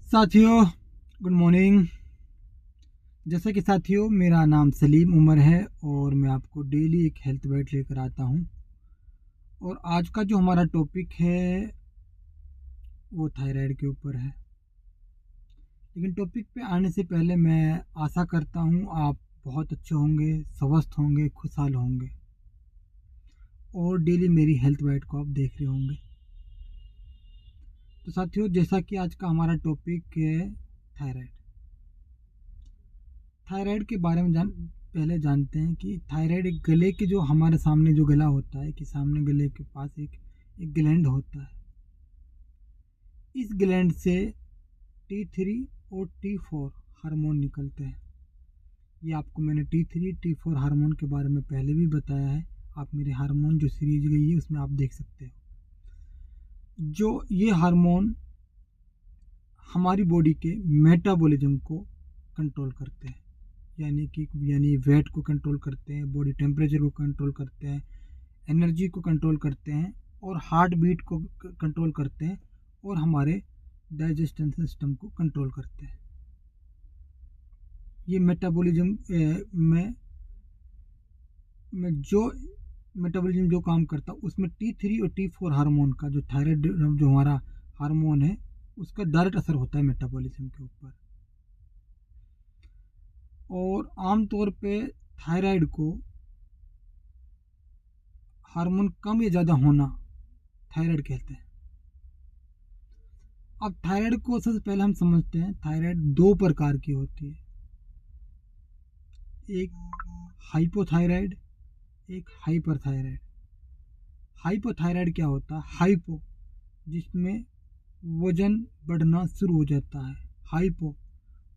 साथियों, good morning. जैसा कि साथियों, मेरा नाम सलीम उमर है और मैं आपको डेली एक हेल्थ बाइट लेकर आता हूं। और आज का जो हमारा टॉपिक है वो थायराइड के ऊपर है। लेकिन टॉपिक पे आने से पहले मैं आशा करता हूं आप बहुत अच्छे होंगे, स्वस्थ होंगे, खुशहाल होंगे और डेली मेरी हेल्थ बाइट को आप देख रहे होंगे। तो साथियों, जैसा कि आज का हमारा टॉपिक है थायराइड। थायराइड के बारे में पहले जानते हैं कि थायराइड एक गले के जो हमारे सामने जो गला होता है कि सामने गले के पास एक ग्लैंड होता है। इस ग्लैंड से T3 और T4 हार्मोन निकलते हैं। ये आपको मैंने T3 T4 हार्मोन के बारे में पहले भी बताया है। आप मेरे हार्मोन जो सीरीज गई है उसमें आप देख सकते हो। जो ये हार्मोन हमारी बॉडी के मेटाबॉलिज्म को कंट्रोल करते हैं, यानी वेट को कंट्रोल करते हैं, बॉडी टेम्परेचर को कंट्रोल करते हैं, एनर्जी को कंट्रोल करते हैं और हार्ट बीट को कंट्रोल करते हैं और हमारे डाइजेशन सिस्टम को कंट्रोल करते हैं। ये मेटाबॉलिज्म में जो मेटाबॉलिज्म जो काम करता है उसमें T3 और T4 हार्मोन का जो थायराइड जो हमारा हार्मोन है उसका डायरेक्ट असर होता है मेटाबॉलिज्म के ऊपर। और आमतौर पे थायराइड को हार्मोन कम या ज़्यादा होना थायराइड कहते हैं। अब थायराइड को सबसे पहले हम समझते हैं। थायराइड दो प्रकार की होती है, एक हाइपोथायराइड, एक हाइपरथायराइड। हाइपोथायराइड क्या होता है? हाइपो जिसमें वजन बढ़ना शुरू हो जाता है। हाइपो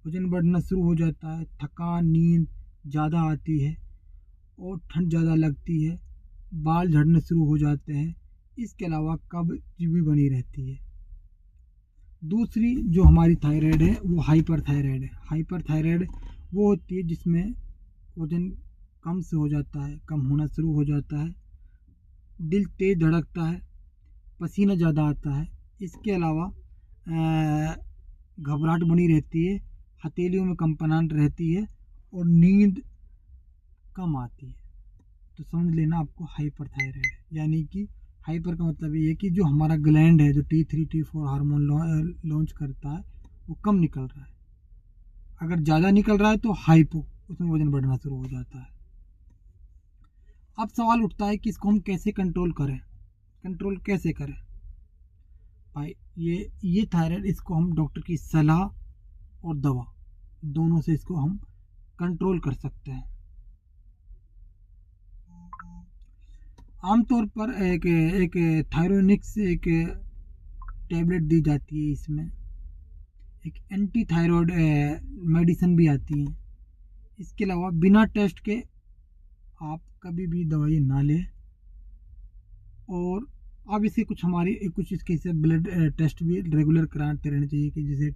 वजन बढ़ना शुरू हो जाता है, थकान, नींद ज़्यादा आती है और ठंड ज़्यादा लगती है, बाल झड़ने शुरू हो जाते हैं। इसके अलावा कब्ज भी बनी रहती है। दूसरी जो हमारी थायराइड है वो हाइपरथायराइड है। हाइपरथायराइड वो होती है जिसमें वजन कम से हो जाता है, कम होना शुरू हो जाता है, दिल तेज़ धड़कता है, पसीना ज़्यादा आता है। इसके अलावा घबराहट बनी रहती है, हथेलियों में कंपनाहट रहती है और नींद कम आती है। तो समझ लेना आपको हाइपरथायराइड है। यानी कि हाइपर का मतलब ये है कि जो हमारा ग्लैंड है जो T3 T4 हार्मोन लॉन्च करता है वो कम निकल रहा है। अगर ज़्यादा निकल रहा है तो हाइपो, उसमें वजन बढ़ना शुरू हो जाता है। अब सवाल उठता है कि इसको हम कैसे कंट्रोल करें। कंट्रोल कैसे करें भाई? ये थायराइड, इसको हम डॉक्टर की सलाह और दवा दोनों से इसको हम कंट्रोल कर सकते हैं। आमतौर पर एक थायरोनिक्स एक टैबलेट दी जाती है। इसमें एक एंटी थायराइड मेडिसिन भी आती है। इसके अलावा बिना टेस्ट के आप कभी भी दवाई ना लें। और अब इसे कुछ इसके से ब्लड टेस्ट भी रेगुलर कराते रहने चाहिए कि जैसे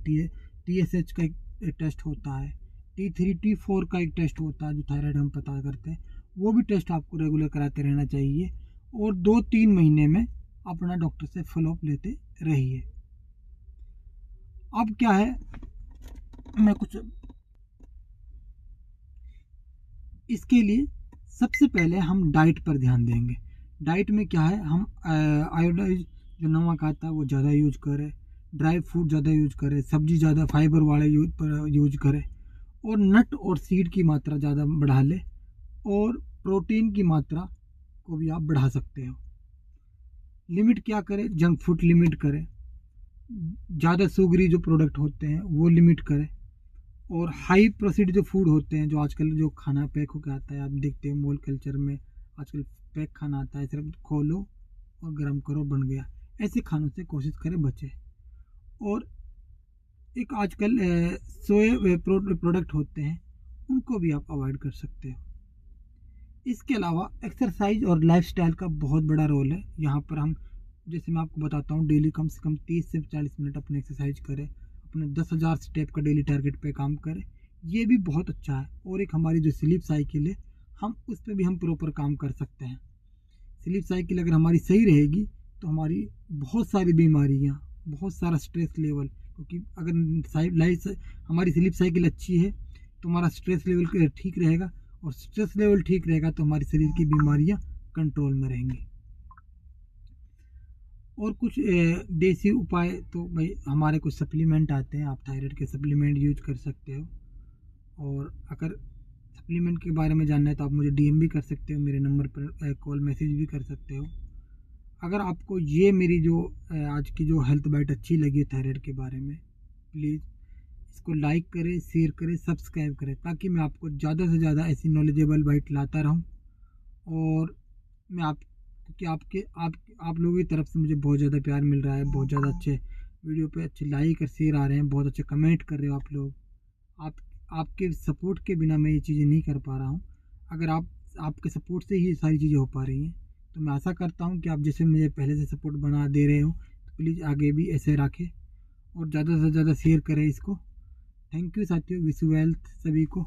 TSH का एक टेस्ट होता है, T3 T4 का एक टेस्ट होता है जो थायराइड हम पता करते हैं, वो भी टेस्ट आपको रेगुलर कराते रहना चाहिए। और 2-3 महीने में अपना डॉक्टर से फॉलोअप लेते रहिए। अब क्या है, मैं कुछ इसके लिए सबसे पहले हम डाइट पर ध्यान देंगे। डाइट में क्या है, हम आयोडाइज जो नमक आता है वो ज़्यादा यूज करें, ड्राई फ्रूट ज़्यादा यूज करें, सब्जी ज़्यादा फाइबर वाले यूज करें और नट और सीड की मात्रा ज़्यादा बढ़ा लें और प्रोटीन की मात्रा को भी आप बढ़ा सकते हो। लिमिट क्या करें? जंक फूड लिमिट करें, ज़्यादा शुगरी जो प्रोडक्ट होते हैं वो लिमिट करें और हाई प्रोसेस्ड जो फूड होते हैं, जो आजकल जो खाना पैक होकर आता है, आप देखते हैं मॉल कल्चर में आजकल पैक खाना आता है, सिर्फ खोलो और गर्म करो बन गया। ऐसे खानों से कोशिश करें बचे। और एक आजकल सोए प्रोडक्ट होते हैं उनको भी आप अवॉइड कर सकते हो। इसके अलावा एक्सरसाइज और लाइफस्टाइल का बहुत बड़ा रोल है। यहाँ पर हम, जैसे मैं आपको बताता हूँ, डेली कम से कम 30 से 40 मिनट अपने एक्सरसाइज करें, अपने 10,000 स्टेप का डेली टारगेट पे काम करें, ये भी बहुत अच्छा है। और एक हमारी जो स्लीप साइकिल है, हम उस पर भी हम प्रॉपर काम कर सकते हैं। स्लीप साइकिल अगर हमारी सही रहेगी तो हमारी बहुत सारी बीमारियाँ, बहुत सारा स्ट्रेस लेवल, क्योंकि अगर लाइफ हमारी स्लीप साइकिल अच्छी है तो हमारा स्ट्रेस लेवल ठीक रहेगा, और स्ट्रेस लेवल ठीक रहेगा तो हमारे शरीर की बीमारियां कंट्रोल में रहेंगी। और कुछ देसी उपाय तो भाई हमारे कुछ सप्लीमेंट आते हैं, आप थायराइड के सप्लीमेंट यूज कर सकते हो। और अगर सप्लीमेंट के बारे में जानना है तो आप मुझे डीएम भी कर सकते हो, मेरे नंबर पर कॉल मैसेज भी कर सकते हो। अगर आपको ये मेरी जो आज की जो हेल्थ बाइट अच्छी लगी थायराइड के बारे में, प्लीज़ इसको लाइक करें, शेयर करें, सब्सक्राइब करें, ताकि मैं आपको ज़्यादा से ज़्यादा ऐसी नॉलेजेबल बाइट लाता रहूं। और मैं क्योंकि आप लोगों की तरफ से मुझे बहुत ज़्यादा प्यार मिल रहा है, बहुत ज़्यादा अच्छे वीडियो पे अच्छे लाइक और शेयर आ रहे हैं, बहुत अच्छे कमेंट कर रहे हो आप लोग। आप आपके सपोर्ट के बिना मैं ये चीज़ें नहीं कर पा रहा हूँ। अगर आपके सपोर्ट से ही ये सारी चीज़ें हो पा रही हैं, तो मैं आशा करता हूँ कि आप जैसे मुझे पहले से सपोर्ट बना दे रहे हो तो प्लीज़ आगे भी ऐसे रखें और ज़्यादा से ज़्यादा शेयर करें इसको। थैंक यू साथियों, विश यू वेल्थ सभी को।